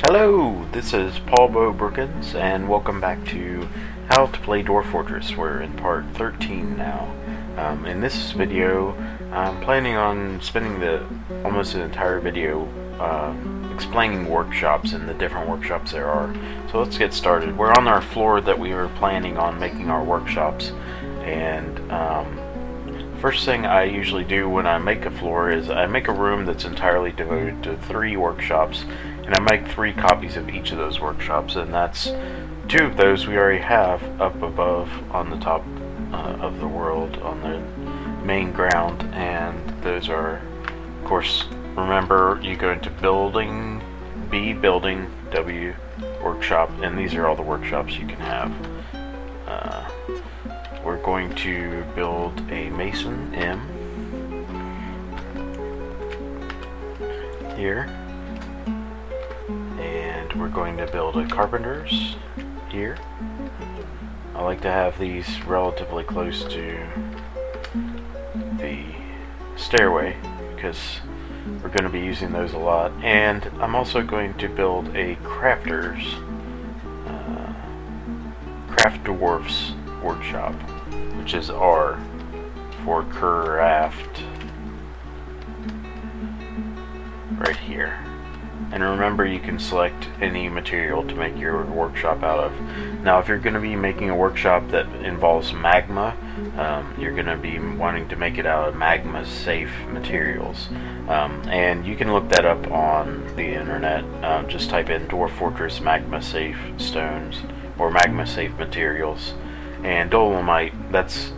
Hello, this is Paul Bo Brookins, and welcome back to How to Play Dwarf Fortress. We're in part 13 now. In this video, I'm planning on spending almost the entire video explaining workshops and the different workshops there are. So let's get started. We're on our floor that we were planning on making our workshops, and first thing I usually do when I make a floor is I make a room that's entirely devoted to 3 workshops, and I make 3 copies of each of those workshops, and that's 2 of those we already have up above on the top of the world on the main ground, and those are, of course, remember, you go into building, B, building, W, workshop, and these are all the workshops you can have. We're going to build a mason, M, here, and we're going to build a carpenter's here. I like to have these relatively close to the stairway because we're going to be using those a lot. And I'm also going to build a crafter's craft dwarf's workshop, which is R for craft right here. And remember, you can select any material to make your workshop out of. Now, if you're going to be making a workshop that involves magma, you're going to be wanting to make it out of magma-safe materials. And you can look that up on the internet. Just type in Dwarf Fortress magma-safe stones or magma-safe materials. And dolomite,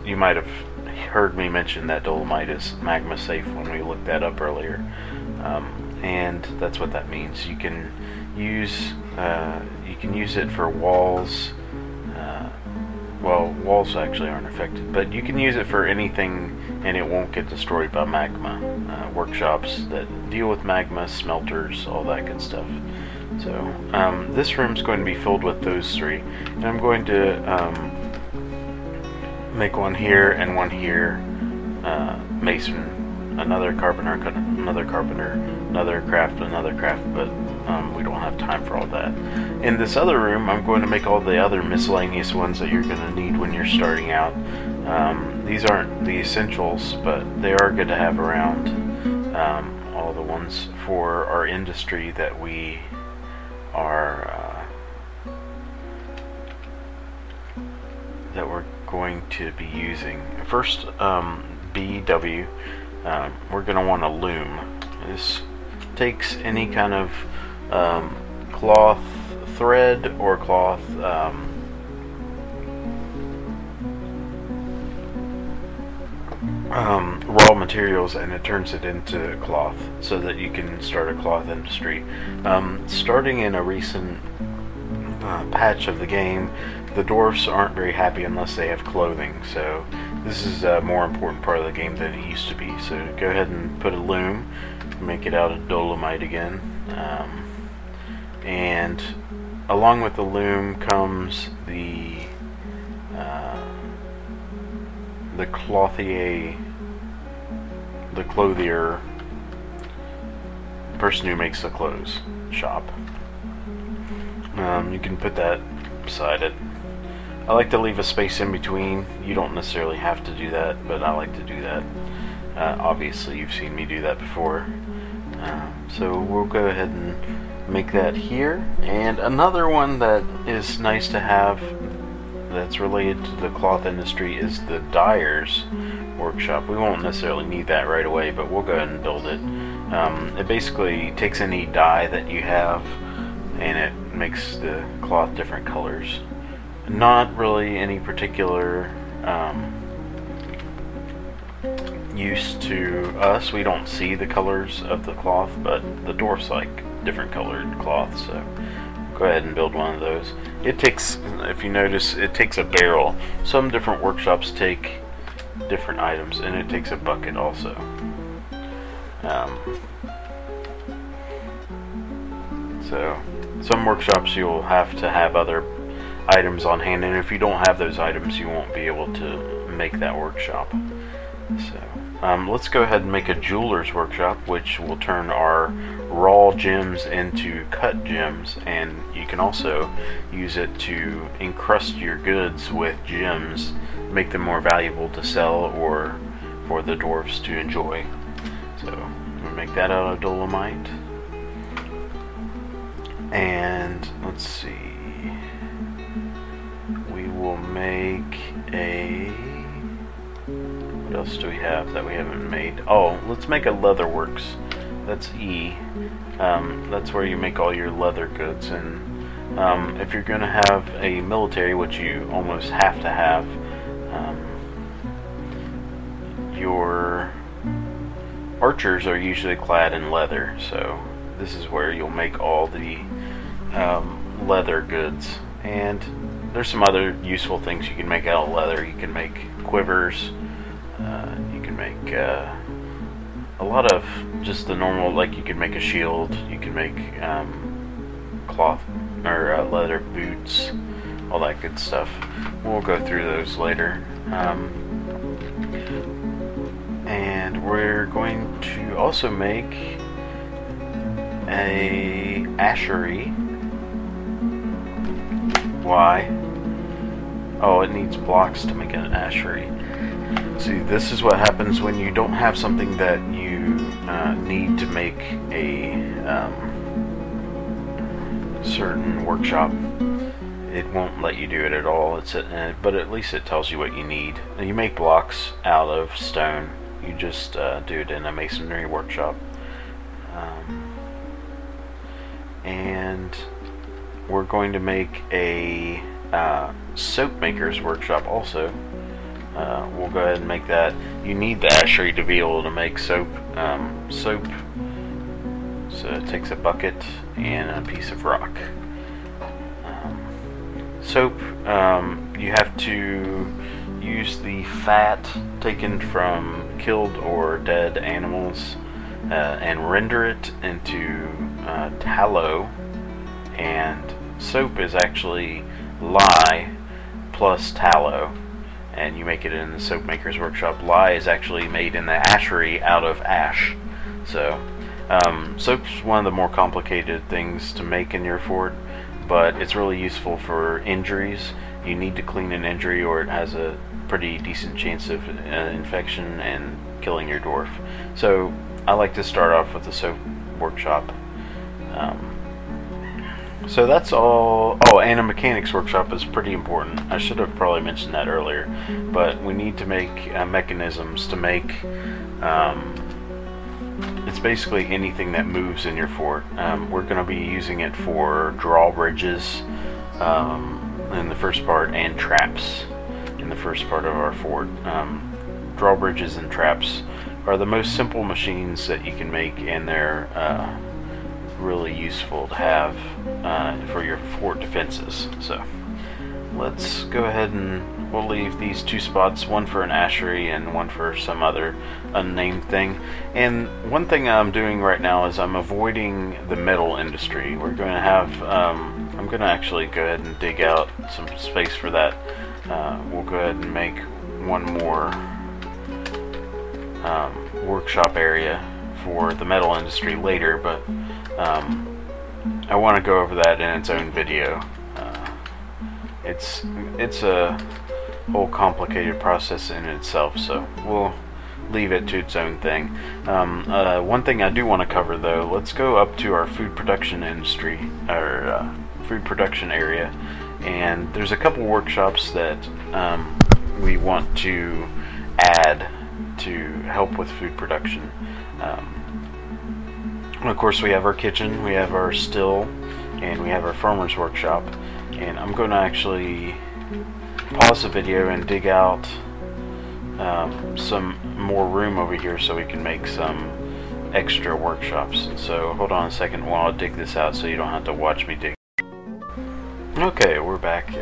you might have heard me mention that dolomite is magma-safe when we looked that up earlier. And that's what that means. You can use it for walls. Well, walls actually aren't affected, but you can use it for anything, and it won't get destroyed by magma. Workshops that deal with magma, smelters, all that good stuff. So this room's going to be filled with those 3, and I'm going to make one here and one here. Mason. Another carpenter, another craft, but we don't have time for all that. In this other room, I'm going to make all the other miscellaneous ones that you're going to need when you're starting out. These aren't the essentials, but they are good to have around. All the ones for our industry that we are that we're going to be using. First, BW. We're going to want a loom. This takes any kind of cloth thread or cloth raw materials, and it turns it into cloth so that you can start a cloth industry. Starting in a recent patch of the game, the dwarfs aren't very happy unless they have clothing, so this is a more important part of the game than it used to be. So go ahead and put a loom, make it out of dolomite again, and along with the loom comes the clothier, person who makes the clothes shop. You can put that beside it. I like to leave a space in between. You don't necessarily have to do that, but I like to do that. Obviously, you've seen me do that before. So we'll go ahead and make that here. And another one that is nice to have that's related to the cloth industry is the dyer's workshop. We won't necessarily need that right away, but we'll go ahead and build it. It basically takes any dye that you have, and it makes the cloth different colors. Not really any particular use to us. We don't see the colors of the cloth, but the dwarfs like different colored cloth, so go ahead and build one of those. It takes, if you notice, it takes a barrel. Some different workshops take different items, and it takes a bucket also. So some workshops you'll have to have other items on hand, and if you don't have those items, you won't be able to make that workshop. So let's go ahead and make a jeweler's workshop, which will turn our raw gems into cut gems, and you can also use it to encrust your goods with gems, make them more valuable to sell or for the dwarves to enjoy. So we'll make that out of dolomite. And let's see, we will make a, what else do we have that we haven't made? Oh, let's make a leatherworks. That's E. That's where you make all your leather goods. And if you're going to have a military, which you almost have to have, your archers are usually clad in leather, so this is where you'll make all the leather goods. And there's some other useful things you can make out of leather. You can make quivers, you can make a lot of just the normal, like you can make a shield, you can make cloth or leather boots, all that good stuff. We'll go through those later. And we're going to also make a ashery. Why? Oh, it needs blocks to make an ashery. See, this is what happens when you don't have something that you need to make a certain workshop. It won't let you do it at all. But at least it tells you what you need. You make blocks out of stone. You just do it in a masonry workshop. And we're going to make a soap maker's workshop also. We'll go ahead and make that. You need the ashery to be able to make soap. So it takes a bucket and a piece of rock. Soap, you have to use the fat taken from killed or dead animals and render it into tallow. And soap is actually lye plus tallow, and you make it in the soap maker's workshop. Lye is actually made in the ashery out of ash. So soap's one of the more complicated things to make in your fort, but it's really useful for injuries. You need to clean an injury or it has a pretty decent chance of infection and killing your dwarf. So I like to start off with the soap workshop. So that's all. Oh, and a mechanics workshop is pretty important. I should have probably mentioned that earlier, but we need to make mechanisms to make it's basically anything that moves in your fort. We're going to be using it for drawbridges in the first part, and traps in the first part of our fort. Drawbridges and traps are the most simple machines that you can make, and they're really useful to have for your fort defenses. So let's go ahead and we'll leave these two spots, one for an ashery and one for some other unnamed thing. And one thing I'm doing right now is I'm avoiding the metal industry. We're going to have I'm going to actually go ahead and dig out some space for that. We'll go ahead and make one more workshop area for the metal industry later, but I want to go over that in its own video. It's a whole complicated process in itself, so we'll leave it to its own thing. One thing I do want to cover though, let's go up to our food production industry, or food production area, and there's a couple workshops that we want to add to help with food production. Of course, we have our kitchen, we have our still, and we have our farmer's workshop. And I'm going to actually pause the video and dig out some more room over here so we can make some extra workshops. So hold on a second while I dig this out so you don't have to watch me dig. Okay, we're back.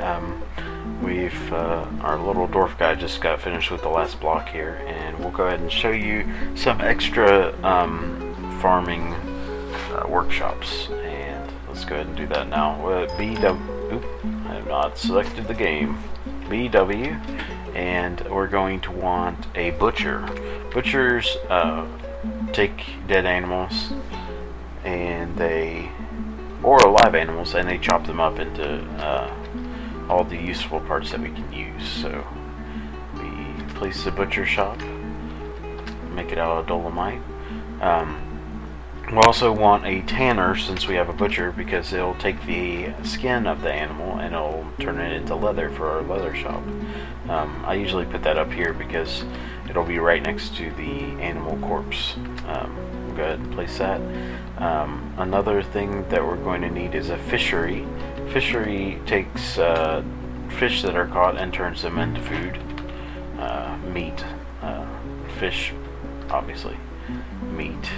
Our little dwarf guy just got finished with the last block here, and we'll go ahead and show you some extra farming workshops. And let's go ahead and do that now. Oop, I have not selected the game. BW, and we're going to want a butcher. Butchers take dead animals or live animals, and they chop them up into all the useful parts that we can use. So we place the butcher shop, make it out of dolomite. We also want a tanner, since we have a butcher, because it'll take the skin of the animal and it'll turn it into leather for our leather shop. I usually put that up here because it'll be right next to the animal corpse. We'll go ahead and place that. Another thing that we're going to need is a fishery. Fishery takes fish that are caught and turns them into food. Meat. Fish, obviously. Meat.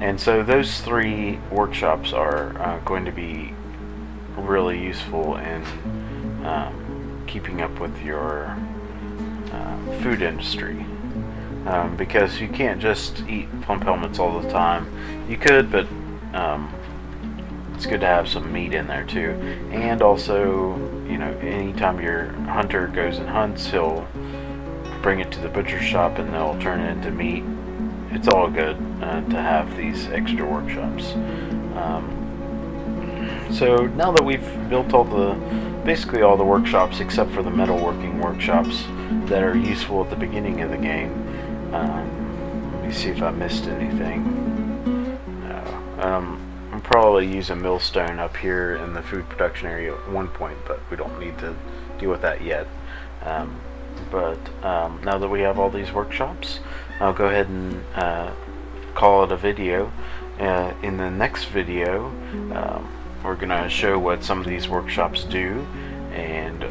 And so those three workshops are going to be really useful in keeping up with your food industry. Because you can't just eat plump helmets all the time. You could, but it's good to have some meat in there too. And also, you know, anytime your hunter goes and hunts, he'll bring it to the butcher shop and they'll turn it into meat. It's all good to have these extra workshops. So now that we've built basically all the workshops except for the metalworking workshops that are useful at the beginning of the game. Let me see if I missed anything. No. I'll probably use a millstone up here in the food production area at one point, but we don't need to deal with that yet. Now that we have all these workshops, I'll go ahead and call it a video. In the next video, we're going to show what some of these workshops do, and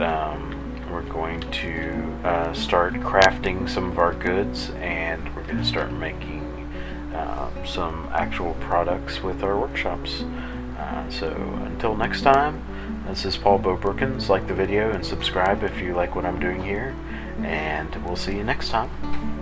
we're going to start crafting some of our goods, and we're going to start making some actual products with our workshops. So until next time, this is Paul Bo Brookins. Like the video and subscribe if you like what I'm doing here, and we'll see you next time.